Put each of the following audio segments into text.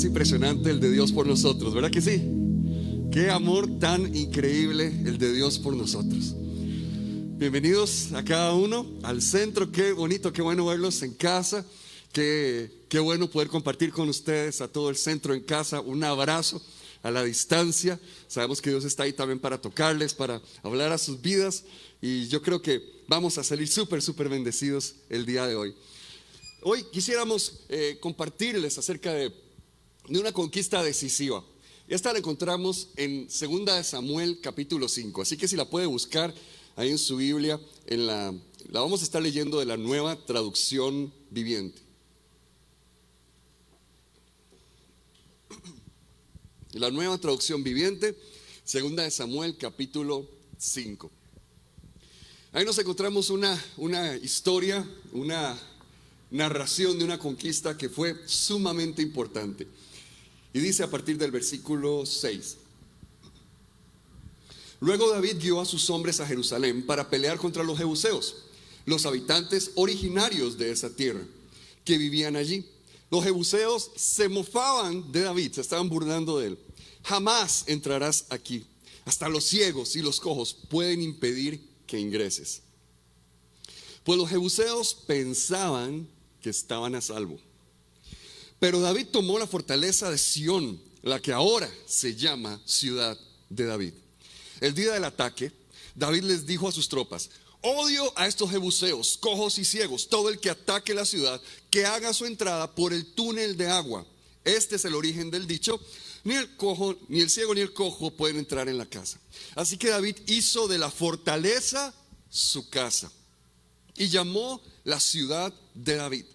más impresionante, el de Dios por nosotros, ¿verdad que sí? Qué amor tan increíble el de Dios por nosotros. Bienvenidos a cada uno al centro. Qué bonito, qué bueno verlos en casa. Qué bueno poder compartir con ustedes, a todo el centro en casa. Un abrazo a la distancia. Sabemos que Dios está ahí también para tocarles, para hablar a sus vidas. Y yo creo que vamos a salir súper bendecidos el día de hoy. Hoy quisiéramos compartirles acerca de una conquista decisiva. Esta la encontramos en 2 Samuel capítulo 5. Así que si la puede buscar ahí en su Biblia, la vamos a estar leyendo de la Nueva Traducción Viviente. La Nueva Traducción Viviente, 2 Samuel capítulo 5. Ahí nos encontramos una historia, una narración de una conquista que fue sumamente importante. Y dice a partir del versículo 6: Luego David guió a sus hombres a Jerusalén para pelear contra los jebuseos, los habitantes originarios de esa tierra que vivían allí. Los jebuseos se mofaban de David, se estaban burlando de él. Jamás entrarás aquí, hasta los ciegos y los cojos pueden impedir que ingreses. Pues los jebuseos pensaban que estaban a salvo. Pero David tomó la fortaleza de Sión, la que ahora se llama Ciudad de David. El día del ataque, David les dijo a sus tropas: odio a estos jebuseos, cojos y ciegos. Todo el que ataque la ciudad, que haga su entrada por el túnel de agua. Este es el origen del dicho: ni el cojo, ni el ciego ni el cojo pueden entrar en la casa. Así que David hizo de la fortaleza su casa y llamó la ciudad de David.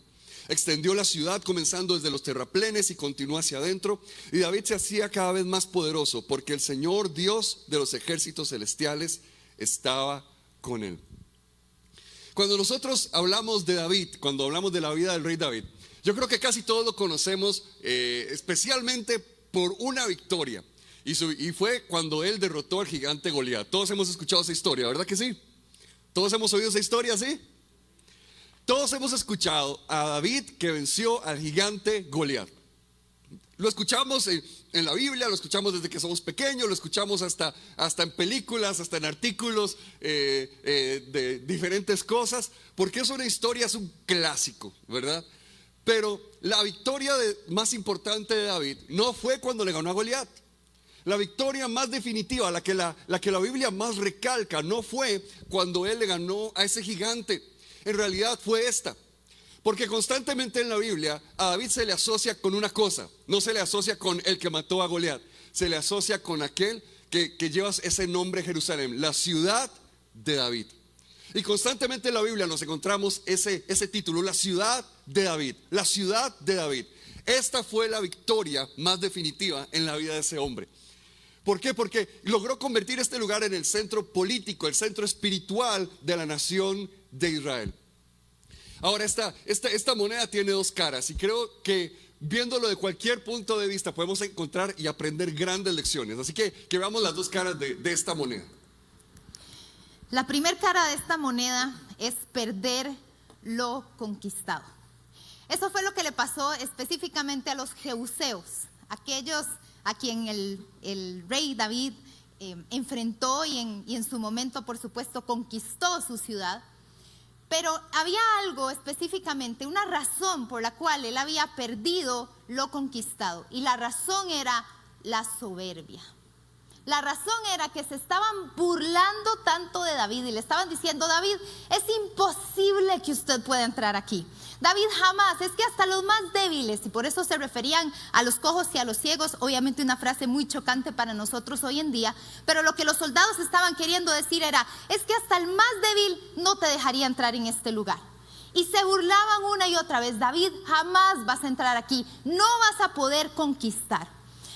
Extendió la ciudad comenzando desde los terraplenes y continuó hacia adentro. Y David se hacía cada vez más poderoso, porque el Señor, Dios de los ejércitos celestiales, estaba con él. Cuando nosotros hablamos de David, cuando hablamos de la vida del rey David, yo creo que casi todos lo conocemos, especialmente por una victoria. Y fue cuando él derrotó al gigante Goliat. Todos hemos escuchado esa historia, ¿verdad que sí? Todos hemos oído esa historia, ¿sí? Todos hemos escuchado a David que venció al gigante Goliat. Lo escuchamos en la Biblia, lo escuchamos desde que somos pequeños, lo escuchamos hasta en películas, hasta en artículos de diferentes cosas, porque es una historia, es un clásico, ¿verdad? Pero la victoria más importante de David no fue cuando le ganó a Goliat. La victoria más definitiva, la que la Biblia más recalca, no fue cuando él le ganó a ese gigante. En realidad fue esta, porque constantemente en la Biblia a David se le asocia con una cosa. No se le asocia con el que mató a Goliat, se le asocia con aquel que lleva ese nombre, Jerusalén, la ciudad de David. Y constantemente en la Biblia nos encontramos ese título, la ciudad de David, la ciudad de David. Esta fue la victoria más definitiva en la vida de ese hombre. ¿Por qué? Porque logró convertir este lugar en el centro político, el centro espiritual de la nación de Israel. Ahora esta moneda tiene dos caras, y creo que viéndolo de cualquier punto de vista podemos encontrar y aprender grandes lecciones. Así que veamos las dos caras de esta moneda. La primera cara de esta moneda es perder lo conquistado. Eso fue lo que le pasó específicamente a los jebuseos, aquellos a quien el rey David enfrentó y en su momento, por supuesto, conquistó su ciudad. Pero había algo específicamente, una razón por la cual él había perdido lo conquistado. Y la razón era la soberbia. La razón era que se estaban burlando tanto de David y le estaban diciendo: David, es imposible que usted pueda entrar aquí. David, jamás, es que hasta los más débiles, y por eso se referían a los cojos y a los ciegos, obviamente una frase muy chocante para nosotros hoy en día, pero lo que los soldados estaban queriendo decir era: es que hasta el más débil no te dejaría entrar en este lugar. Y se burlaban una y otra vez: David, jamás vas a entrar aquí, no vas a poder conquistar.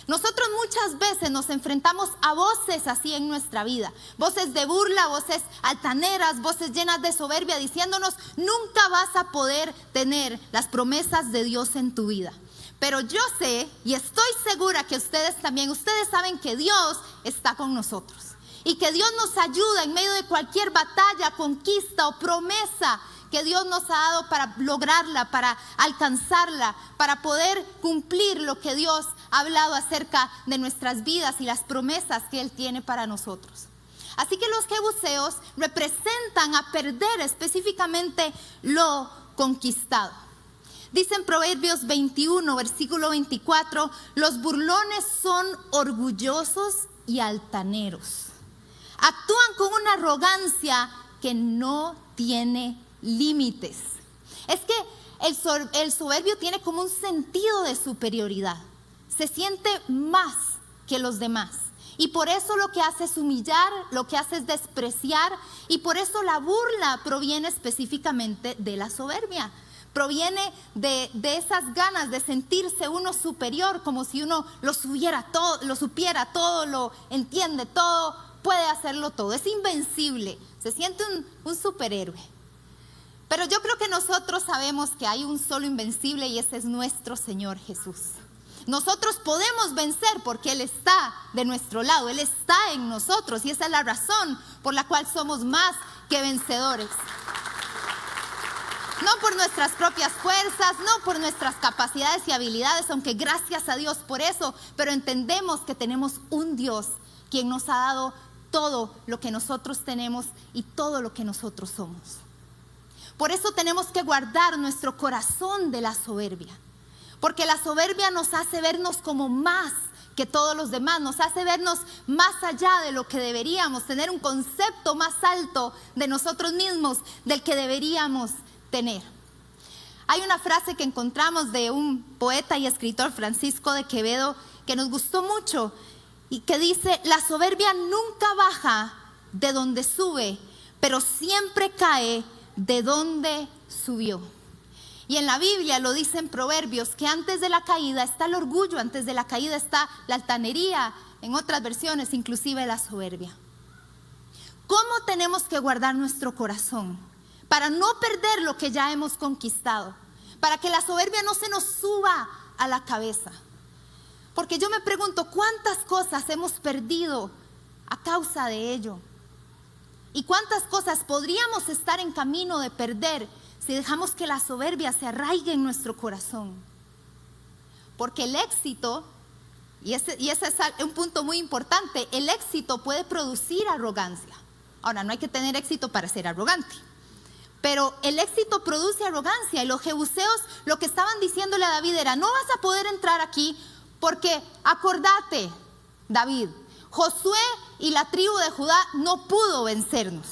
Nosotros muchas veces nos enfrentamos a voces así en nuestra vida, voces de burla, voces altaneras, voces llenas de soberbia, diciéndonos: nunca vas a poder tener las promesas de Dios en tu vida. Pero yo sé y estoy segura que ustedes también, ustedes saben que Dios está con nosotros y que Dios nos ayuda en medio de cualquier batalla, conquista o promesa que Dios nos ha dado para lograrla, para alcanzarla, para poder cumplir lo que Dios ha hablado acerca de nuestras vidas y las promesas que Él tiene para nosotros. Así que los jebuseos representan a perder específicamente lo conquistado. Dice en Proverbios 21, versículo 24, los burlones son orgullosos y altaneros. Actúan con una arrogancia que no tiene límites. Es que el soberbio tiene como un sentido de superioridad. Se siente más que los demás. Y por eso lo que hace es humillar, lo que hace es despreciar. Y por eso la burla proviene específicamente de la soberbia. Proviene de esas ganas de sentirse uno superior, como si uno lo supiera todo, lo entiende todo, puede hacerlo todo. Es invencible, se siente un superhéroe. Pero yo creo que nosotros sabemos que hay un solo invencible y ese es nuestro Señor Jesús. Nosotros podemos vencer porque Él está de nuestro lado, Él está en nosotros y esa es la razón por la cual somos más que vencedores. No por nuestras propias fuerzas, no por nuestras capacidades y habilidades, aunque gracias a Dios por eso, pero entendemos que tenemos un Dios quien nos ha dado todo lo que nosotros tenemos y todo lo que nosotros somos. Por eso tenemos que guardar nuestro corazón de la soberbia, porque la soberbia nos hace vernos como más que todos los demás, nos hace vernos más allá de lo que deberíamos, tener un concepto más alto de nosotros mismos del que deberíamos tener. Hay una frase que encontramos de un poeta y escritor, Francisco de Quevedo, que nos gustó mucho y que dice: la soberbia nunca baja de donde sube, pero siempre cae de donde subió. Y en la Biblia lo dice en Proverbios que antes de la caída está el orgullo, antes de la caída está la altanería, en otras versiones inclusive la soberbia. ¿Cómo tenemos que guardar nuestro corazón para no perder lo que ya hemos conquistado? Para que la soberbia no se nos suba a la cabeza. Porque yo me pregunto, ¿cuántas cosas hemos perdido a causa de ello? ¿Y cuántas cosas podríamos estar en camino de perder si dejamos que la soberbia se arraigue en nuestro corazón? Porque el éxito, y ese es un punto muy importante, el éxito puede producir arrogancia. Ahora, no hay que tener éxito para ser arrogante, pero el éxito produce arrogancia. Y los jebuseos lo que estaban diciéndole a David era: no vas a poder entrar aquí porque acordate, David, Josué y la tribu de Judá no pudo vencernos.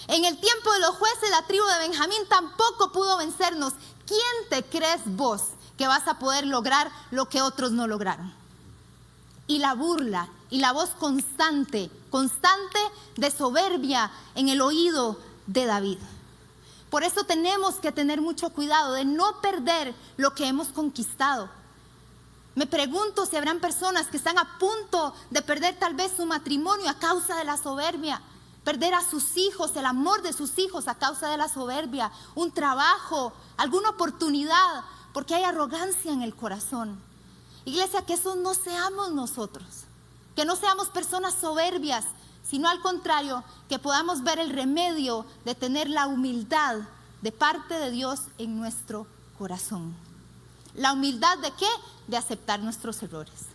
En el tiempo de los jueces, la tribu de Benjamín tampoco pudo vencernos. ¿Quién te crees vos que vas a poder lograr lo que otros no lograron? Y la burla y la voz constante de soberbia en el oído de David. Por eso tenemos que tener mucho cuidado de no perder lo que hemos conquistado. Me pregunto si habrán personas que están a punto de perder tal vez su matrimonio a causa de la soberbia, perder a sus hijos, el amor de sus hijos a causa de la soberbia, un trabajo, alguna oportunidad, porque hay arrogancia en el corazón. Iglesia, que eso no seamos nosotros, que no seamos personas soberbias, sino al contrario, que podamos ver el remedio de tener la humildad de parte de Dios en nuestro corazón. ¿La humildad de qué? De aceptar nuestros errores.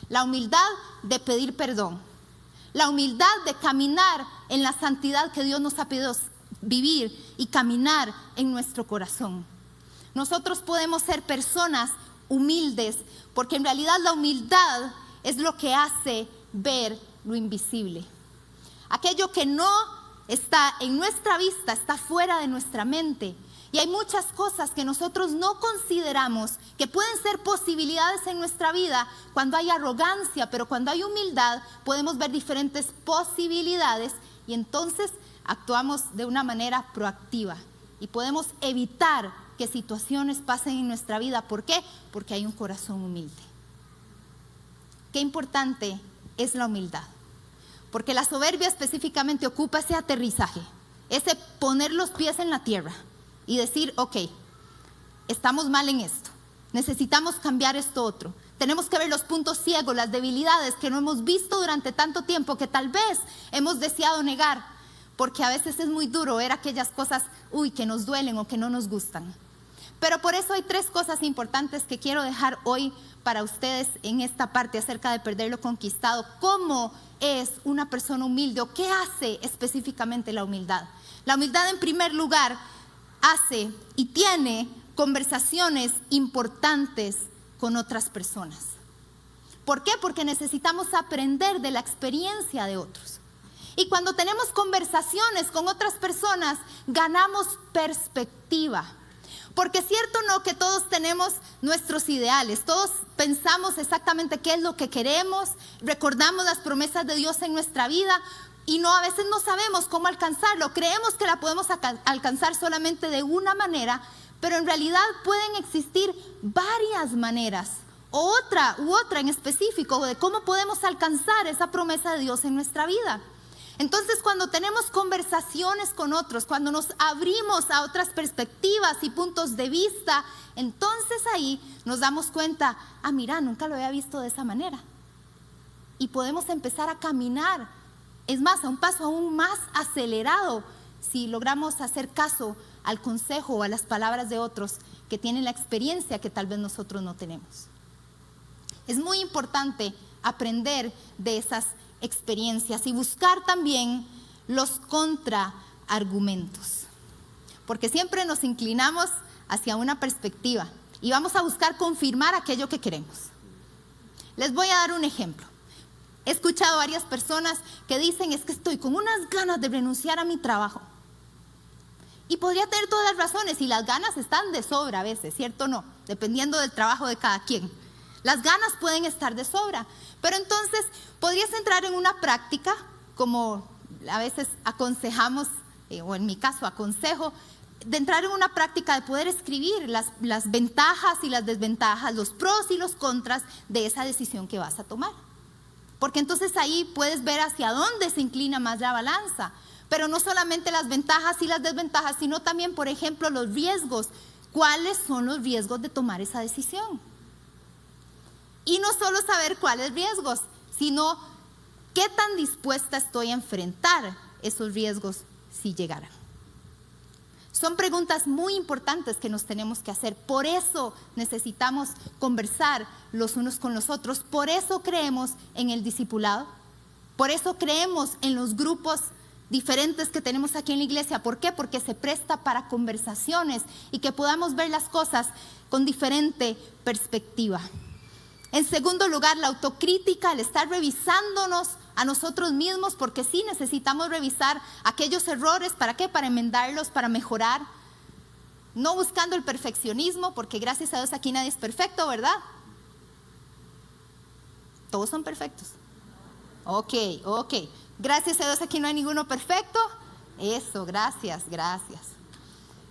La humildad de pedir perdón. La humildad de caminar en la santidad que Dios nos ha pedido vivir y caminar en nuestro corazón. Nosotros podemos ser personas humildes porque en realidad la humildad es lo que hace ver lo invisible. Aquello que no está en nuestra vista está fuera de nuestra mente. Y hay muchas cosas que nosotros no consideramos que pueden ser posibilidades en nuestra vida cuando hay arrogancia, pero cuando hay humildad podemos ver diferentes posibilidades y entonces actuamos de una manera proactiva y podemos evitar que situaciones pasen en nuestra vida. ¿Por qué? Porque hay un corazón humilde. Qué importante es la humildad, porque la soberbia específicamente ocupa ese aterrizaje, ese poner los pies en la tierra y decir: ok, estamos mal en esto, necesitamos cambiar esto otro. Tenemos que ver los puntos ciegos, las debilidades que no hemos visto durante tanto tiempo, que tal vez hemos deseado negar. porque a veces es muy duro ver aquellas cosas, que nos duelen o que no nos gustan. Pero por eso hay 3 cosas importantes que quiero dejar hoy para ustedes en esta parte acerca de perder lo conquistado. ¿Cómo es una persona humilde o qué hace específicamente la humildad? La humildad, en primer lugar, hace y tiene conversaciones importantes con otras personas. ¿Por qué? Porque necesitamos aprender de la experiencia de otros. Y cuando tenemos conversaciones con otras personas, ganamos perspectiva. Porque es cierto, ¿no?, que todos tenemos nuestros ideales, todos pensamos exactamente qué es lo que queremos, recordamos las promesas de Dios en nuestra vida y a veces no sabemos cómo alcanzarlo. Creemos que la podemos alcanzar solamente de una manera, pero en realidad pueden existir varias maneras, o otra en específico, de cómo podemos alcanzar esa promesa de Dios en nuestra vida. Entonces, cuando tenemos conversaciones con otros, cuando nos abrimos a otras perspectivas y puntos de vista, entonces ahí nos damos cuenta, mira, nunca lo había visto de esa manera. Y podemos empezar a caminar, es más, a un paso aún más acelerado, si logramos hacer caso al consejo o a las palabras de otros que tienen la experiencia que tal vez nosotros no tenemos. Es muy importante aprender de esas experiencias y buscar también los contraargumentos, porque siempre nos inclinamos hacia una perspectiva y vamos a buscar confirmar aquello que queremos. Les voy a dar un ejemplo. He escuchado a varias personas que dicen, es que estoy con unas ganas de renunciar a mi trabajo. Y podría tener todas las razones, y las ganas están de sobra a veces, ¿cierto o no? Dependiendo del trabajo de cada quien. Las ganas pueden estar de sobra, pero entonces podrías entrar en una práctica, como a veces aconsejamos, o en mi caso aconsejo, de entrar en una práctica de poder escribir las ventajas y las desventajas, los pros y los contras de esa decisión que vas a tomar. Porque entonces ahí puedes ver hacia dónde se inclina más la balanza. Pero no solamente las ventajas y las desventajas, sino también, por ejemplo, los riesgos. ¿Cuáles son los riesgos de tomar esa decisión? Y no solo saber cuáles riesgos, sino qué tan dispuesta estoy a enfrentar esos riesgos si llegaran. Son preguntas muy importantes que nos tenemos que hacer. Por eso necesitamos conversar los unos con los otros. Por eso creemos en el discipulado. Por eso creemos en los grupos diferentes que tenemos aquí en la iglesia. ¿Por qué? Porque se presta para conversaciones y que podamos ver las cosas con diferente perspectiva. En segundo lugar, la autocrítica, el estar revisándonos a nosotros mismos, porque sí necesitamos revisar aquellos errores. ¿Para qué? Para enmendarlos, para mejorar. No buscando el perfeccionismo, porque gracias a Dios aquí nadie es perfecto, ¿verdad? Todos son perfectos. Ok. Gracias a Dios aquí no hay ninguno perfecto. Eso, gracias.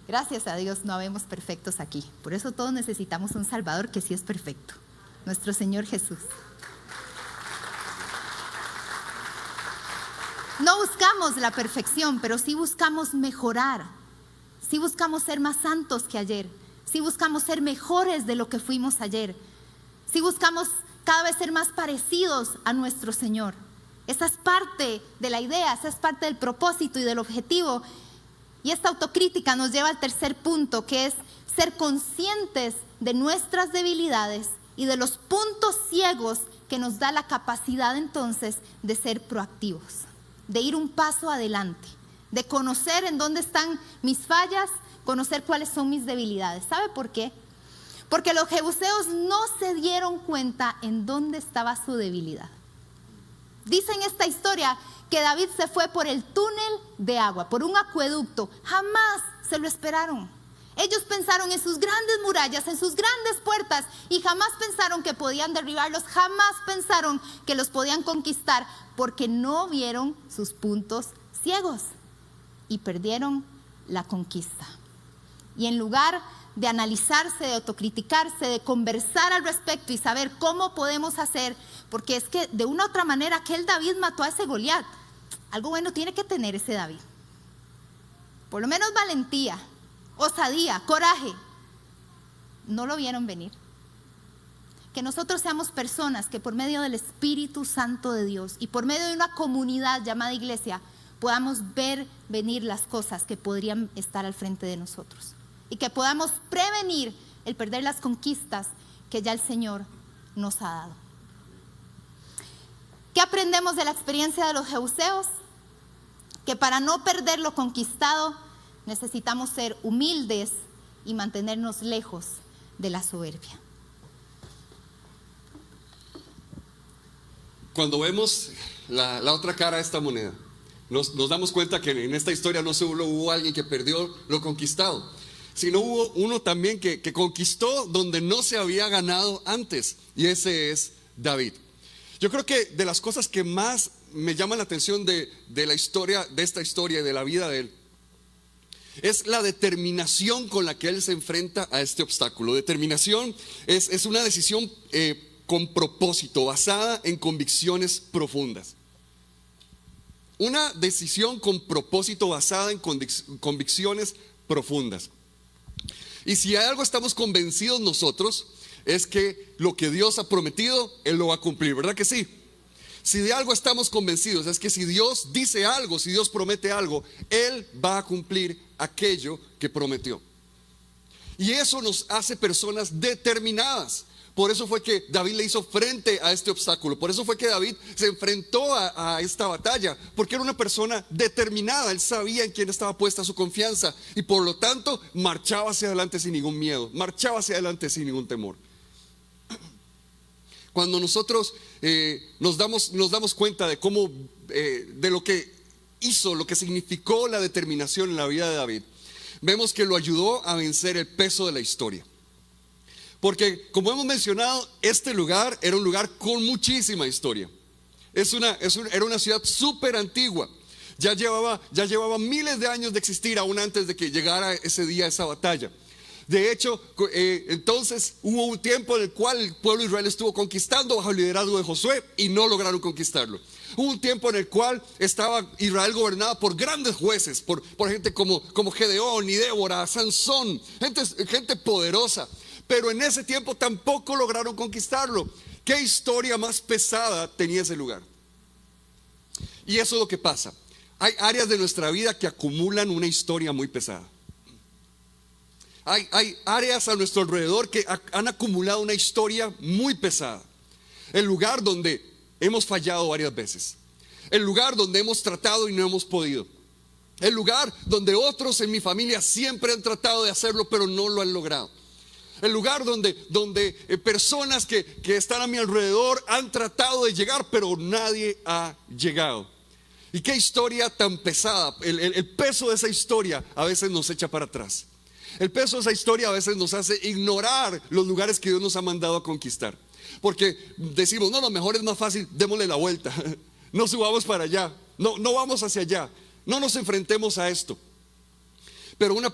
Gracias a Dios no habemos perfectos aquí. Por eso todos necesitamos un Salvador que sí es perfecto. Nuestro Señor Jesús. No buscamos la perfección, pero sí buscamos mejorar. Sí buscamos ser más santos que ayer. Sí buscamos ser mejores de lo que fuimos ayer. Sí buscamos cada vez ser más parecidos a nuestro Señor. Esa es parte de la idea, esa es parte del propósito y del objetivo. Y esta autocrítica nos lleva al tercer punto, que es ser conscientes de nuestras debilidades y de los puntos ciegos que nos da la capacidad entonces de ser proactivos, de ir un paso adelante, de conocer en dónde están mis fallas, conocer cuáles son mis debilidades. ¿Sabe por qué? Porque los jebuseos no se dieron cuenta en dónde estaba su debilidad. Dice en esta historia que David se fue por el túnel de agua, por un acueducto. Jamás se lo esperaron. Ellos pensaron en sus grandes murallas, en sus grandes puertas, y jamás pensaron que podían derribarlos, jamás pensaron que los podían conquistar, porque no vieron sus puntos ciegos y perdieron la conquista. Y en lugar de analizarse, de autocriticarse, de conversar al respecto y saber cómo podemos hacer, porque es que de una u otra manera aquel David mató a ese Goliat. Algo bueno tiene que tener ese David. Por lo menos valentía, osadía, coraje. No lo vieron venir. Que nosotros seamos personas que por medio del Espíritu Santo de Dios y por medio de una comunidad llamada iglesia podamos ver venir las cosas que podrían estar al frente de nosotros y que podamos prevenir el perder las conquistas que ya el Señor nos ha dado. ¿Qué aprendemos de la experiencia de los jebuseos? Que para no perder lo conquistado necesitamos ser humildes y mantenernos lejos de la soberbia. Cuando vemos la otra cara de esta moneda, nos damos cuenta que en esta historia no solo hubo alguien que perdió lo conquistado, sino hubo uno también que conquistó donde no se había ganado antes, y ese es David. Yo creo que de las cosas que más me llaman la atención de la historia, de esta historia y de la vida de él, es la determinación con la que él se enfrenta a este obstáculo. Determinación es una decisión con propósito, basada en convicciones profundas. Una decisión con propósito basada en convicciones profundas. Y si hay algo estamos convencidos nosotros, es que lo que Dios ha prometido, Él lo va a cumplir, ¿verdad que sí? Si de algo estamos convencidos, es que si Dios dice algo, si Dios promete algo, Él va a cumplir aquello que prometió. Y eso nos hace personas determinadas. Por eso fue que David le hizo frente a este obstáculo. Por eso fue que David se enfrentó a esta batalla. Porque era una persona determinada. Él sabía en quién estaba puesta su confianza. Y por lo tanto marchaba hacia adelante sin ningún miedo. Marchaba hacia adelante sin ningún temor. Cuando nosotros nos damos cuenta de cómo, de lo que hizo, lo que significó la determinación en la vida de David, vemos que lo ayudó a vencer el peso de la historia. Porque como hemos mencionado, este lugar era un lugar con muchísima historia. Era una ciudad súper antigua. Ya llevaba miles de años de existir aún antes de que llegara ese día, esa batalla. De hecho, entonces hubo un tiempo en el cual el pueblo de Israel estuvo conquistando bajo el liderazgo de Josué y no lograron conquistarlo. Hubo un tiempo en el cual estaba Israel gobernada por grandes jueces, por gente como Gedeón y Débora, Sansón, gente poderosa. Pero en ese tiempo tampoco lograron conquistarlo. ¿Qué historia más pesada tenía ese lugar? Y eso es lo que pasa. Hay áreas de nuestra vida que acumulan una historia muy pesada. Hay áreas a nuestro alrededor que han acumulado una historia muy pesada. El lugar donde hemos fallado varias veces. El lugar donde hemos tratado y no hemos podido. El lugar donde otros en mi familia siempre han tratado de hacerlo pero no lo han logrado. El lugar donde personas que están a mi alrededor han tratado de llegar pero nadie ha llegado. Y qué historia tan pesada. El peso de esa historia a veces nos echa para atrás. El peso de esa historia a veces nos hace ignorar los lugares que Dios nos ha mandado a conquistar. Porque decimos, no, lo mejor es más fácil, démosle la vuelta. No subamos para allá, no vamos hacia allá, no nos enfrentemos a esto. Pero una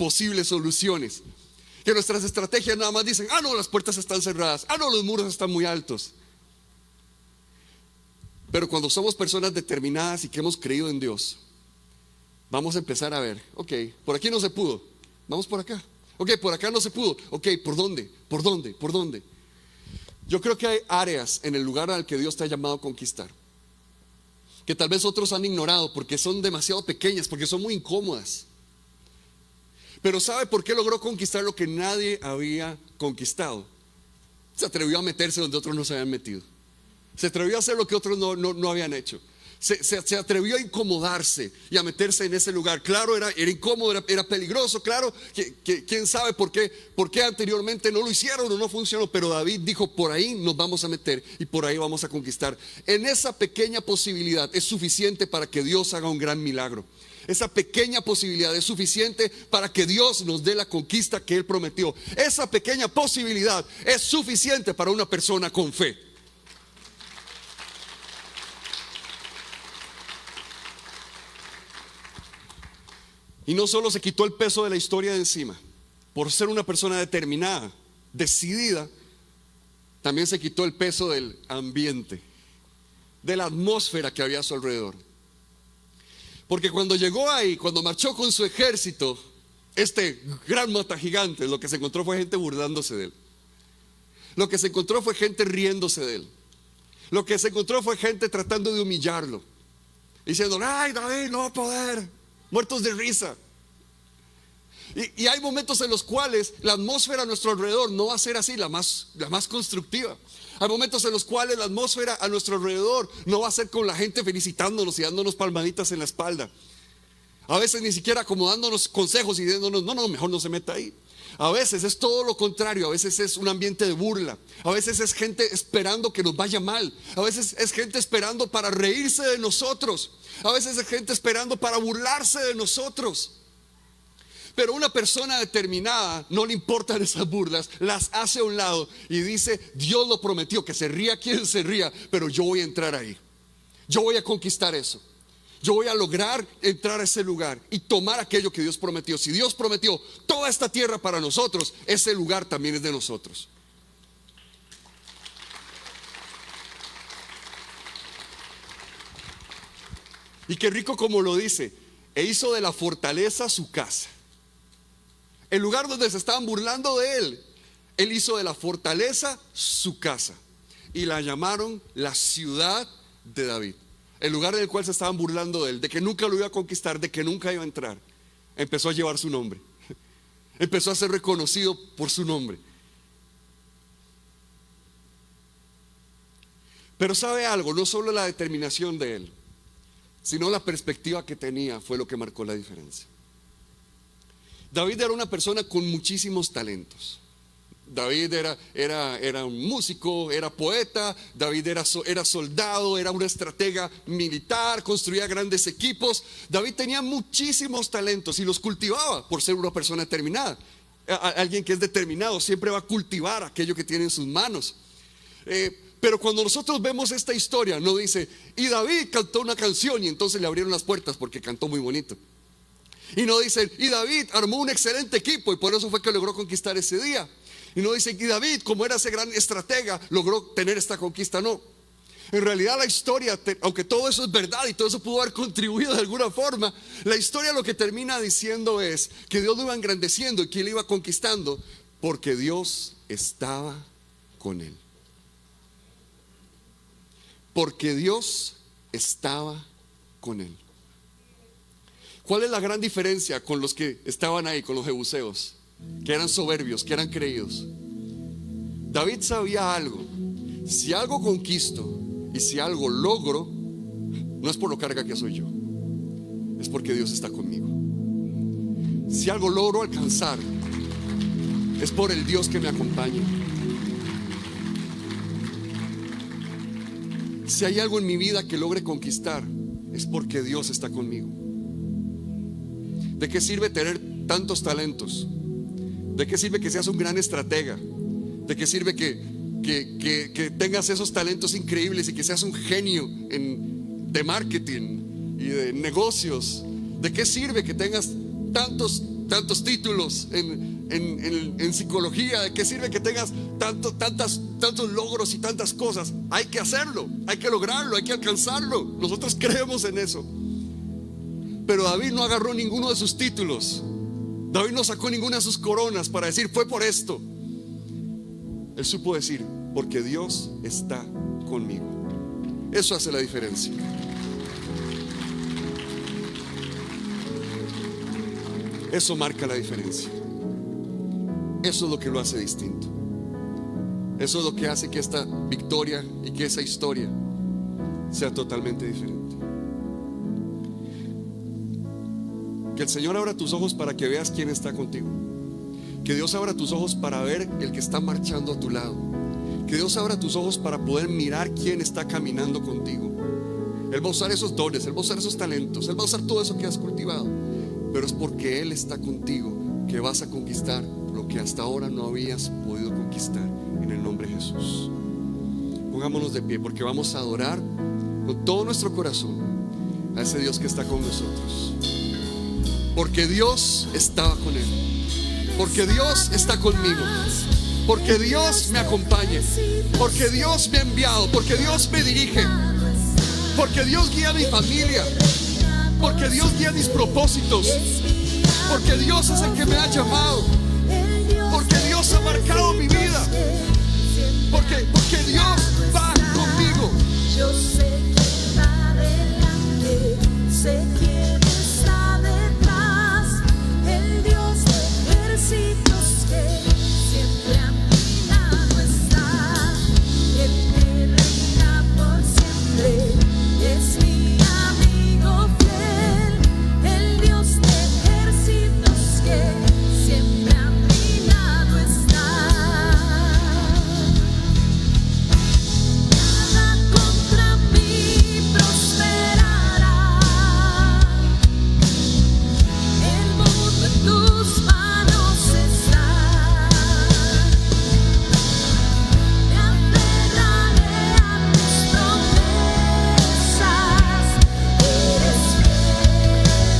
posibles soluciones. Que nuestras estrategias nada más dicen, no, las puertas están cerradas, no, los muros están muy altos. Pero cuando somos personas determinadas y que hemos creído en Dios, vamos a empezar a ver, ok, por aquí no se pudo, vamos por acá. Ok, por acá no se pudo, ok, ¿por dónde? ¿Por dónde? ¿Por dónde? Yo creo que hay áreas en el lugar al que Dios te ha llamado a conquistar, que tal vez otros han ignorado porque son demasiado pequeñas, porque son muy incómodas. Pero ¿sabe por qué logró conquistar lo que nadie había conquistado? Se atrevió a meterse donde otros no se habían metido. Se atrevió a hacer lo que otros no habían hecho. Se atrevió a incomodarse y a meterse en ese lugar. Claro, era incómodo, era peligroso. Claro, que quién sabe por qué anteriormente no lo hicieron o no funcionó. Pero David dijo, por ahí nos vamos a meter y por ahí vamos a conquistar. En esa pequeña posibilidad es suficiente para que Dios haga un gran milagro. Esa pequeña posibilidad es suficiente para que Dios nos dé la conquista que Él prometió. Esa pequeña posibilidad es suficiente para una persona con fe. Y no solo se quitó el peso de la historia de encima, por ser una persona determinada, decidida, también se quitó el peso del ambiente, de la atmósfera que había a su alrededor. Porque cuando llegó ahí, cuando marchó con su ejército, este gran matagigante, lo que se encontró fue gente burlándose de él. Lo que se encontró fue gente riéndose de él. Lo que se encontró fue gente tratando de humillarlo, diciendo, ay, David, no va a poder. Muertos de risa. Y hay momentos en los cuales la atmósfera a nuestro alrededor no va a ser así, la más constructiva. Hay momentos en los cuales la atmósfera a nuestro alrededor no va a ser con la gente felicitándonos y dándonos palmaditas en la espalda. A veces ni siquiera como dándonos consejos y diciéndonos, no, mejor no se meta ahí. A veces es todo lo contrario, a veces es un ambiente de burla, a veces es gente esperando que nos vaya mal, a veces es gente esperando para reírse de nosotros, a veces es gente esperando para burlarse de nosotros. Pero una persona determinada no le importan esas burlas, las hace a un lado y dice, Dios lo prometió, que se ría quien se ría, pero yo voy a entrar ahí, yo voy a conquistar eso. Yo voy a lograr entrar a ese lugar y tomar aquello que Dios prometió. Si Dios prometió toda esta tierra para nosotros, ese lugar también es de nosotros. Y qué rico como lo dice, e hizo de la fortaleza su casa. El lugar donde se estaban burlando de él hizo de la fortaleza su casa. Y la llamaron la ciudad de David. El lugar en el cual se estaban burlando de él, de que nunca lo iba a conquistar, de que nunca iba a entrar, empezó a llevar su nombre. Empezó a ser reconocido por su nombre. Pero ¿sabe algo? No solo la determinación de él, sino la perspectiva que tenía fue lo que marcó la diferencia. David era una persona con muchísimos talentos. David era un músico, era poeta, David era soldado, era un estratega militar, construía grandes equipos. David tenía muchísimos talentos y los cultivaba por ser una persona determinada. Alguien que es determinado siempre va a cultivar aquello que tiene en sus manos. Pero cuando nosotros vemos esta historia, no dice, y David cantó una canción y entonces le abrieron las puertas porque cantó muy bonito. Y no dicen, y David armó un excelente equipo y por eso fue que logró conquistar ese día. Y no dice que David, como era ese gran estratega, logró tener esta conquista. No, en realidad la historia, aunque todo eso es verdad y todo eso pudo haber contribuido de alguna forma, la historia lo que termina diciendo es que Dios lo iba engrandeciendo y que él iba conquistando porque Dios estaba con él. Porque Dios estaba con él. ¿Cuál es la gran diferencia con los que estaban ahí, con los jebuseos? Que eran soberbios, que eran creídos. David sabía algo. Si algo conquisto y si algo logro, no es por lo carga que soy yo, es porque Dios está conmigo. Si algo logro alcanzar, es por el Dios que me acompaña. Si hay algo en mi vida que logre conquistar, es porque Dios está conmigo. ¿De qué sirve tener tantos talentos? ¿De qué sirve que seas un gran estratega? ¿De qué sirve que tengas esos talentos increíbles y que seas un genio de marketing y de negocios? ¿De qué sirve que tengas tantos títulos en psicología? ¿De qué sirve que tengas tantos logros y tantas cosas? Hay que hacerlo, hay que lograrlo, hay que alcanzarlo. Nosotros creemos en eso. Pero David no agarró ninguno de sus títulos. David no sacó ninguna de sus coronas para decir fue por esto. Él supo decir, porque Dios está conmigo. Eso hace la diferencia. Eso marca la diferencia. Eso es lo que lo hace distinto. Eso es lo que hace que esta victoria y que esa historia sea totalmente diferente. Que el Señor abra tus ojos para que veas quién está contigo. Que Dios abra tus ojos para ver el que está marchando a tu lado. Que Dios abra tus ojos para poder mirar quién está caminando contigo. Él va a usar esos dones, Él va a usar esos talentos, Él va a usar todo eso que has cultivado. Pero es porque Él está contigo que vas a conquistar lo que hasta ahora no habías podido conquistar, en el nombre de Jesús. Pongámonos de pie porque vamos a adorar con todo nuestro corazón a ese Dios que está con nosotros. Porque Dios estaba con Él. Porque Dios está conmigo. Porque Dios me acompaña. Porque Dios me ha enviado. Porque Dios me dirige. Porque Dios guía a mi familia. Porque Dios guía mis propósitos. Porque Dios es el que me ha llamado. Porque Dios ha marcado mi vida. Porque Dios va conmigo. Yo sé quién va delante, sé quién está detrás, el Dios de ejércitos que siempre a mi lado está, el que reina por siempre, es mi amigo fiel, el Dios de ejércitos que siempre a mi lado está. Nada contra mí prosperará. El mundo en tus manos está. Me aferraré a tus promesas. Eres fiel,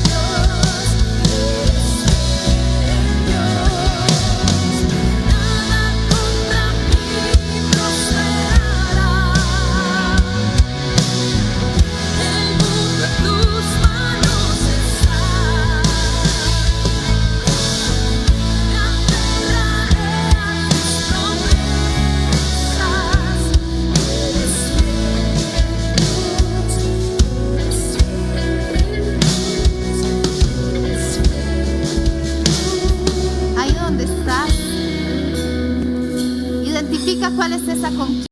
Dios. Eres fiel, Dios. Nada contra mí prosperará. El mundo en tus manos está. Me aferraré a tus promesas. Eres fiel, Dios. Eres fiel. Ahí donde estás, identifica cuál es esa conquista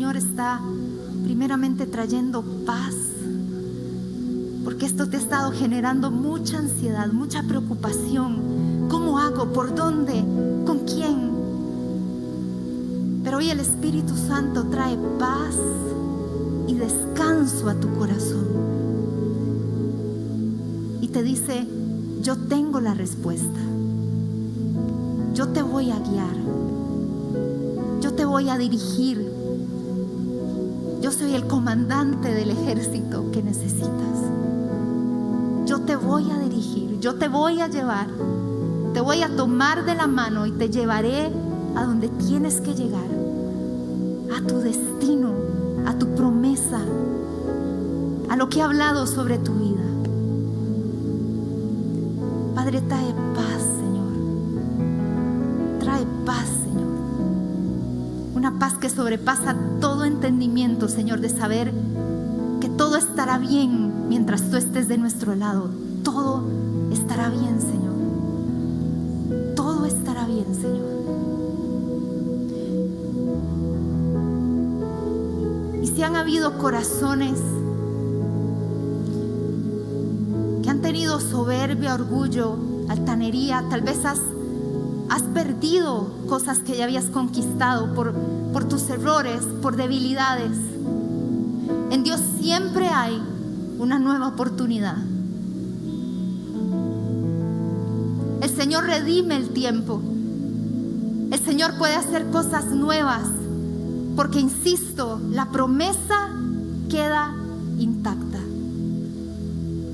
Señor está primeramente trayendo paz, porque esto te ha estado generando mucha ansiedad, mucha preocupación. ¿Cómo hago? ¿Por dónde? ¿Con quién? Pero hoy el Espíritu Santo trae paz y descanso a tu corazón y te dice: yo tengo la respuesta, yo te voy a guiar, yo te voy a dirigir, yo soy el comandante del ejército que necesitas. Yo te voy a dirigir, yo te voy a llevar, te voy a tomar de la mano y te llevaré a donde tienes que llegar, a tu destino, a tu promesa, a lo que he hablado sobre tu vida. Padre, trae paz, Señor. Trae paz, Señor. Una paz que sobrepasa todo entendimiento, Señor, de saber que todo estará bien mientras tú estés de nuestro lado. Todo estará bien, Señor. Todo estará bien, Señor. Y si han habido corazones que han tenido soberbia, orgullo, altanería, tal vez has perdido cosas que ya habías conquistado por tus errores, por debilidades. En Dios siempre hay una nueva oportunidad. El Señor redime el tiempo. El Señor puede hacer cosas nuevas, porque insisto, la promesa queda intacta.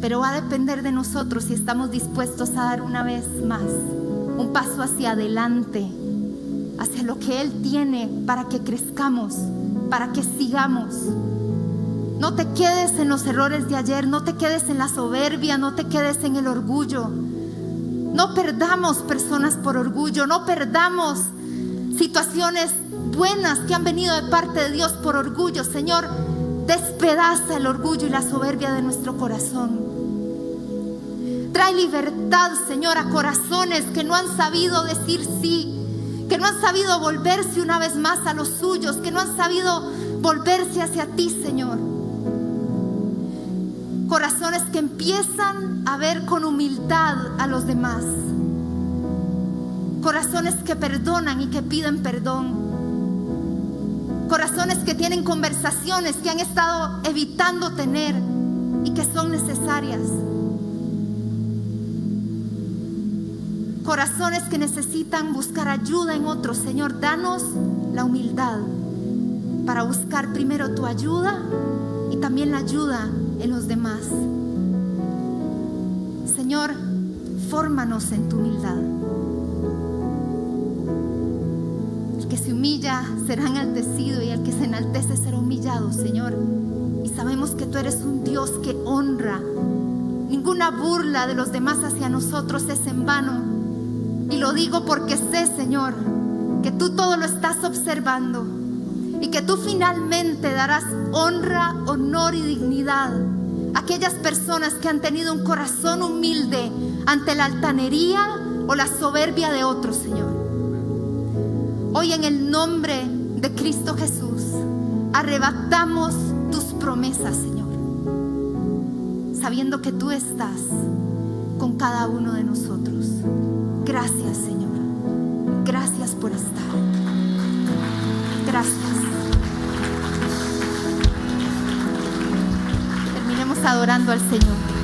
Pero va a depender de nosotros si estamos dispuestos a dar una vez más un paso hacia adelante, hacia lo que Él tiene para que crezcamos, para que sigamos. No te quedes en los errores de ayer, no te quedes en la soberbia, no te quedes en el orgullo. No perdamos personas por orgullo, no perdamos situaciones buenas que han venido de parte de Dios por orgullo. Señor, despedaza el orgullo y la soberbia de nuestro corazón. Trae libertad, Señor, a corazones que no han sabido decir sí, que no han sabido volverse una vez más a los suyos, que no han sabido volverse hacia ti, Señor. Corazones que empiezan a ver con humildad a los demás. Corazones que perdonan y que piden perdón. Corazones que tienen conversaciones que han estado evitando tener y que son necesarias. Corazones que necesitan buscar ayuda en otros. Señor, danos la humildad para buscar primero tu ayuda y también la ayuda en los demás. Señor, fórmanos en tu humildad. El que se humilla será enaltecido y el que se enaltece será humillado, Señor. Y sabemos que tú eres un Dios que honra. Ninguna burla de los demás hacia nosotros es en vano. Y lo digo porque sé, Señor, que tú todo lo estás observando y que tú finalmente darás honra, honor y dignidad a aquellas personas que han tenido un corazón humilde ante la altanería o la soberbia de otros, Señor. Hoy, en el nombre de Cristo Jesús, arrebatamos tus promesas, Señor, sabiendo que tú estás con cada uno de nosotros. Gracias, Señor. Gracias por estar. Gracias. Terminemos adorando al Señor.